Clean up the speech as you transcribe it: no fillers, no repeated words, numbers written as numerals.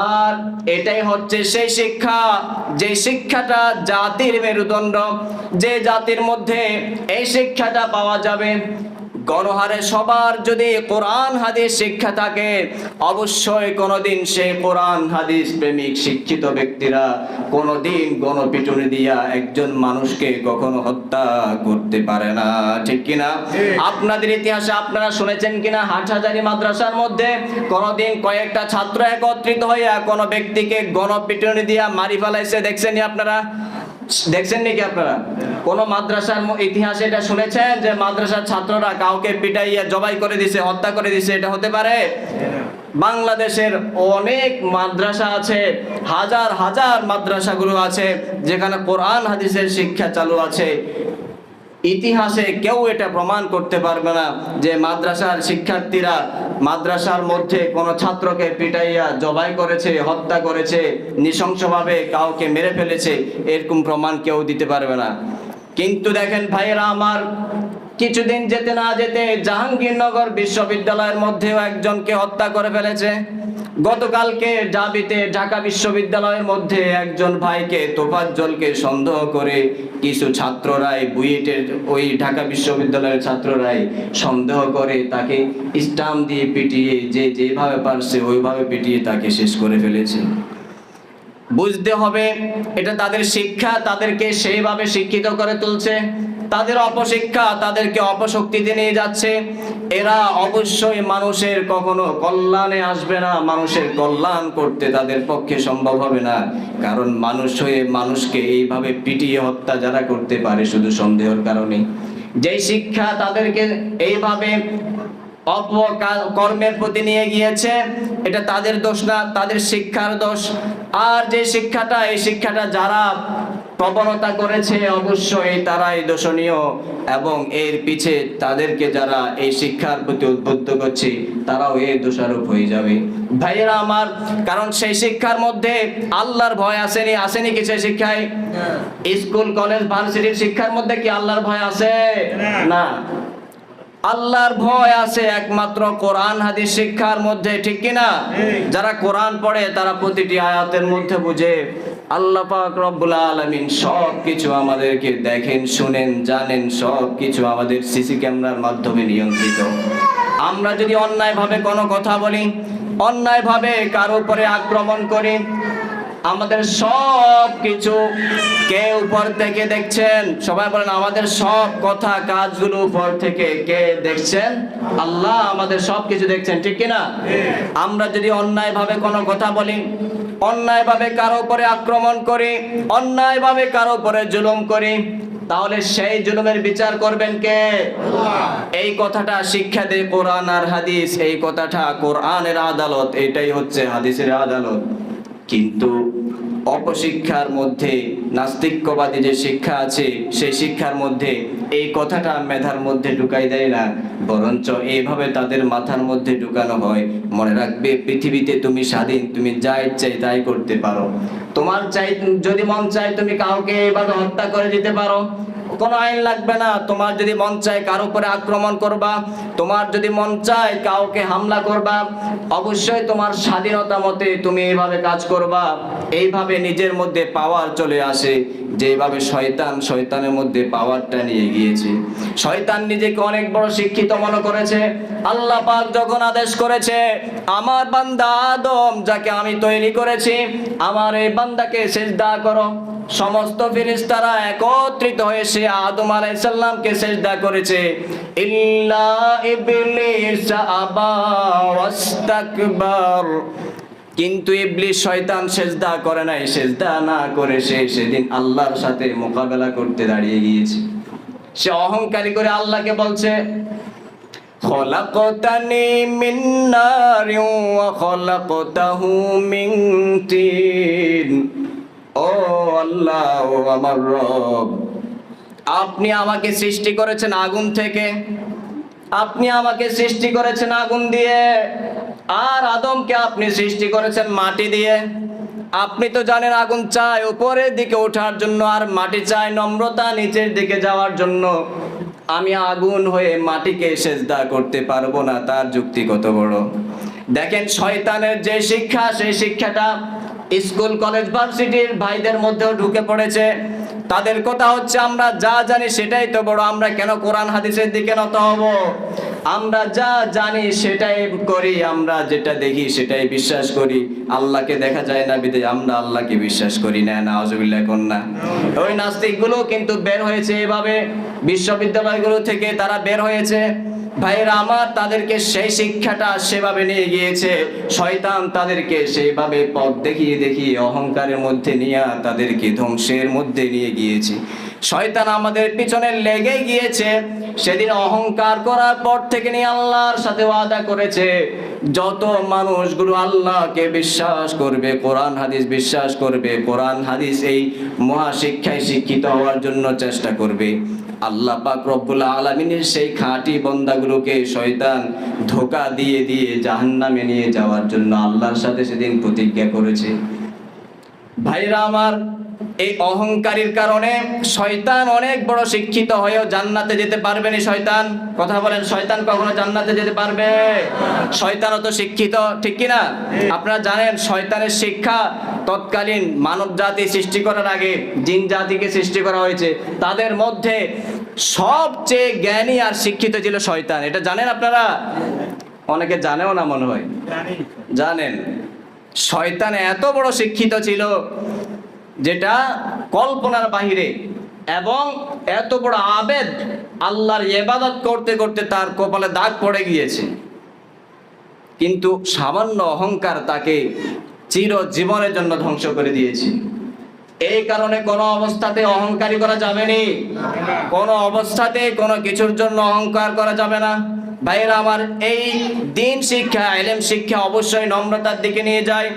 আর এটাই হচ্ছে সেই শিক্ষা, যে শিক্ষাটা জাতির মেরুদণ্ড, যে জাতির মধ্যে এই শিক্ষাটা পাওয়া যাবে। গণহারে সবার যদি কোরআন হাদিস শিক্ষা থাকে, অবশ্যই কোনোদিন সেই কোরআন হাদিস প্রেমিক শিক্ষিত ব্যক্তিরা কোনোদিন গণপিটুনি দিয়া একজন মানুষকে কখনো হত্যা করতে পারে না, ঠিক কিনা? আপনাদের ইতিহাসে আপনারা শুনেছেন কিনা হাটহাজারী মাদ্রাসার মধ্যে কোনোদিন কয়েকটা ছাত্র একত্রিত হইয়া কোনো ব্যক্তিকে গণপিটুনি দিয়া মারি ফেলাইছে? দেখছেননি আপনারা? দেখছেন নাকি আপনারা? কোন মাদ্রাসার ইতিহাসে এটা শুনেছেন যে মাদ্রাসার ছাত্ররা কাউকে পিটাইয়া জবাই করে দিছে, হত্যা করে দিছে? এটা হতে পারে? বাংলাদেশের অনেক মাদ্রাসা আছে, হাজার হাজার মাদ্রাসাগুলো আছে যেখানে কোরআন হাদিসের শিক্ষা চালু আছে। ইতিহাসে কেউ এটা প্রমাণ করতে পারবে না যে মাদ্রাসার শিক্ষার্থীরা মাদ্রাসার মধ্যে কোনো ছাত্রকে পিটাইয়া জবাই করেছে, হত্যা করেছে, নৃশংসভাবে কাউকে মেরে ফেলেছে, এরকম প্রমাণ কেউ দিতে পারবে না। কিন্তু দেখেন ভাইয়েরা আমার, কিছুদিন যেতে না যেতে জাহাঙ্গীরনগর বিশ্ববিদ্যালয়ের মধ্যেও একজনকে হত্যা করে ফেলেছে। গতকালকে ঢাবিতে ঢাকা বিশ্ববিদ্যালয়ের মধ্যে একজন ভাইকে, তোফাজ্জলকে সন্দেহ করে কিছু ছাত্ররাই, বুয়েটের ওই ঢাকা বিশ্ববিদ্যালয়ের ছাত্ররাই সন্দেহ করে তাকে স্টাম্প দিয়ে পিটিয়ে, যে যেভাবে পারছে ওইভাবে পিটিয়ে তাকে শেষ করে ফেলেছে। বুঝতে হবে এটা তাদের শিক্ষা তাদেরকে সেইভাবে শিক্ষিত করে তুলছে, তাদের অপশিক্ষা তাদেরকে অপশক্তিতে নিয়ে যাচ্ছে। এরা অবশ্যই মানুষের কখনো কল্যাণে আসবে না, মানুষের কল্যাণ করতে তাদের পক্ষে সম্ভব হবে না। কারণ মানুষ হয়ে মানুষকে এইভাবে পিটিয়ে হত্যা যারা করতে পারে শুধু সন্দেহের কারণে, যেই শিক্ষা তাদেরকে এইভাবে অপকর্মের প্রতি নিয়ে গিয়েছে, এটা তাদের দোষ না, তাদের শিক্ষার দোষ। আর যে শিক্ষাটা, এই শিক্ষাটা যারা প্রবণতা করেছে অবশ্যই তারাই দোষণীয়, এবং এর পিছে তাদেরকে যারা এই শিক্ষার প্রতি উদ্বুদ্ধ করছে তারাও এর দোষারোপ হয়ে যাবে ভাইয়েরা আমার। কারণ সেই শিক্ষার মধ্যে আল্লাহর ভয় আসেনি, আসেনি কি সেই শিক্ষায়? স্কুল কলেজ ভার্সিটির শিক্ষার মধ্যে কি আল্লাহর ভয় আছে? না, আল্লাহর ভয় আছে একমাত্র কোরআন হাদিস শিক্ষার মধ্যে, ঠিক কিনা? যারা কোরআন পড়ে তারা প্রতিটি আয়াতের মধ্যে বুঝে আল্লাহ পাক রব্বুল আলামিন সবকিছু আমাদেরকে দেখেন, শুনেন, জানেন, সবকিছু আমাদের সিসি ক্যামেরার মাধ্যমে নিয়ন্ত্রিত। আমরা যদি অন্যায়ভাবে কোনো কথা বলি, অন্যায়ভাবে কারো উপরে আক্রমণ করি, আমাদের সব কিছু কে উপর থেকে দেখছেন? সবাই বলেন, আমাদের সব কথা কাজগুলো উপর থেকে কে দেখছেন? আল্লাহ আমাদের সব কিছু দেখছেন, ঠিক কিনা? আমরা যদি অন্যায়ভাবে কোনো কথা বলি, অন্যায়ভাবে কারো উপরে আক্রমণ করি, অন্যায়ভাবে কারো উপরে জুলুম করি, তাহলে সেই জুলুমের বিচার করবেন কে? এই কথাটা শিক্ষা দেয় কোরআন আর হাদিস। এই কথাটা কোরআনের আদালত, এটাই হচ্ছে হাদিসের আদালত। কিন্তু অপশিক্ষার মধ্যে, নাস্তিক্যবাদী যে শিক্ষা আছে সেই শিক্ষার মধ্যে এই কথাটা মেধার মধ্যে ঢুকাই দেয় না, বরঞ্চ এইভাবে তাদের মাথার মধ্যে ঢুকানো হয়, মনে রাখবে পৃথিবীতে তুমি স্বাধীন, তুমি যা ইচ্ছা তাই করতে পারো, তোমার চাই যদি মন চায় তুমি কাউকে এভাবে হত্যা করে দিতে পারো, কোনো আইন লাগবে না। তোমার যদি মন চায় কারো উপরে আক্রমণ করবা, তোমার যদি মন চায় কাউকে হামলা করবা, অবশ্যই তোমার স্বাধীনতা মতে তুমি এইভাবে কাজ করবা। এইভাবে নিজের মধ্যে পাওয়ার চলে আসে, যেভাবে শয়তানের মধ্যে পাওয়ারটা নিয়ে গিয়েছে। শয়তান নিজেকে অনেক বড় শিক্ষিত মনে করেছে। আল্লাহ পাক যখন আদেশ করেছে, আমার বান্দা আদম যাকে আমি তৈরি করেছি, আমার এই বান্দাকে সিজদা করো, সমস্ত ফেরেশতারা একত্রিত হয়ে সে আদম আলাইহিস সালামকে সিজদা করেছে। ইল্লা ইবলিস আবা ওয়াস্তাকবার, কিন্তু ইবলিস শয়তান সিজদা করে নাই। সিজদা না করে সে সেদিন আল্লাহর সাথে মোকাবেলা করতে দাঁড়িয়ে গিয়েছে। সে অহংকারী করে আল্লাহকে বলছে, খলাকতানি মিন নারিন ওয়া খলাকতাহু মিন তিন। ও আল্লাহ, ও আমার রব, আপনি আমাকে সৃষ্টি করেছেন আগুন থেকে, আপনি আমাকে সৃষ্টি করেছেন আগুন দিয়ে, আর আদমকে আপনি সৃষ্টি করেছেন মাটি দিয়ে। আপনি তো জানেন আগুন চায় উপরের দিকে ওঠার জন্য, আর মাটি চায় নম্রতা নিচের দিকে যাওয়ার জন্য। আমি আগুন হয়ে মাটিকে সিজদা করতে পারবো না, তার যুক্তি কত বড়! দেখেন শয়তানের যে শিক্ষা, সেই শিক্ষাটা স্কুল কলেজ ভার্সিটির ভাইদের মধ্যেও ঢুকে পড়েছে। তাদের কথা হচ্ছে আমরা যা জানি সেটাই তো বড়, আমরা কেন কোরআন হাদিসের দিকে নত হব? আমরা যা জানি সেটাই করি, আমরা যেটা দেখি সেটাই বিশ্বাস করি। আল্লাহকে দেখা যায় না বিদে আমরা আল্লাহকে বিশ্বাস করি না। নাউজুবিল্লাহ কন্যা। ওই নাস্তিকগুলো কিন্তু বের হয়েছে এভাবে, বিশ্ববিদ্যালয়গুলো থেকে তারা বের হয়েছে। ভাইরা আমার, তাদেরকে সেই শিক্ষাটা সেভাবে নিয়ে গিয়েছে শয়তান, তাদেরকে সেইভাবে পথ দেখিয়ে দেখিয়ে অহংকারের মধ্যে নিয়ে তাদেরকে ধ্বংসের মধ্যে নিয়ে গিয়েছে। শয়তান আমাদের পিছনে লেগে গিয়েছে। সেদিন অহংকার করার পর থেকে নিয়ে আল্লাহর সাথে ওয়াদা করেছে, যত মানুষগুলো আল্লাহকে বিশ্বাস করবে, কোরআন হাদিস বিশ্বাস করবে, কোরআন হাদিস এই মহাশিক্ষায় শিক্ষিত হওয়ার জন্য চেষ্টা করবে, আল্লাহ পাক রব্বুল আলামিনের সেই খাঁটি বান্দাগুলোকে শয়তান ধোঁকা দিয়ে দিয়ে জাহান্নামে নিয়ে যাওয়ার জন্য আল্লাহর সাথে সেদিন প্রতিজ্ঞা করেছে। ভাইরা আমার, এই অহংকারীর কারণে শয়তান অনেক বড় শিক্ষিত হয়েও জান্নাতে যেতে পারবে না। শয়তান, কথা বলেন, শয়তান কখনো জান্নাতে যেতে পারবে? শয়তানও তো শিক্ষিত, ঠিক কি না? আপনারা জানেন শয়তানের শিক্ষা তৎকালীন মানব জাতি সৃষ্টি করার আগে জিন জাতিকে সৃষ্টি করা হয়েছে, তাদের মধ্যে সবচেয়ে জ্ঞানী আর শিক্ষিত ছিল শয়তান। এটা জানেন আপনারা? অনেকে জানেও না মনে হয়। জানেন শয়তান এত বড় শিক্ষিত ছিল যেটা কল্পনার বাহিরে, এবং এত বড় আবেদ, আল্লাহর ইবাদত করতে করতে তার কপালে দাগ পড়ে গিয়েছে। কিন্তু সামান্য অহংকার তাকে চিরজীবনের জন্য ধ্বংস করে দিয়েছে। এই কারণে কোনো অবস্থাতে অহংকারী করা যাবে না, কোনো অবস্থাতে কোনো কিছুর জন্য অহংকার করা যাবে না। ভাইরা আমার, এই দিন শিক্ষা, ইলম শিক্ষা অবশ্যই নম্রতার দিকে নিয়ে যায়।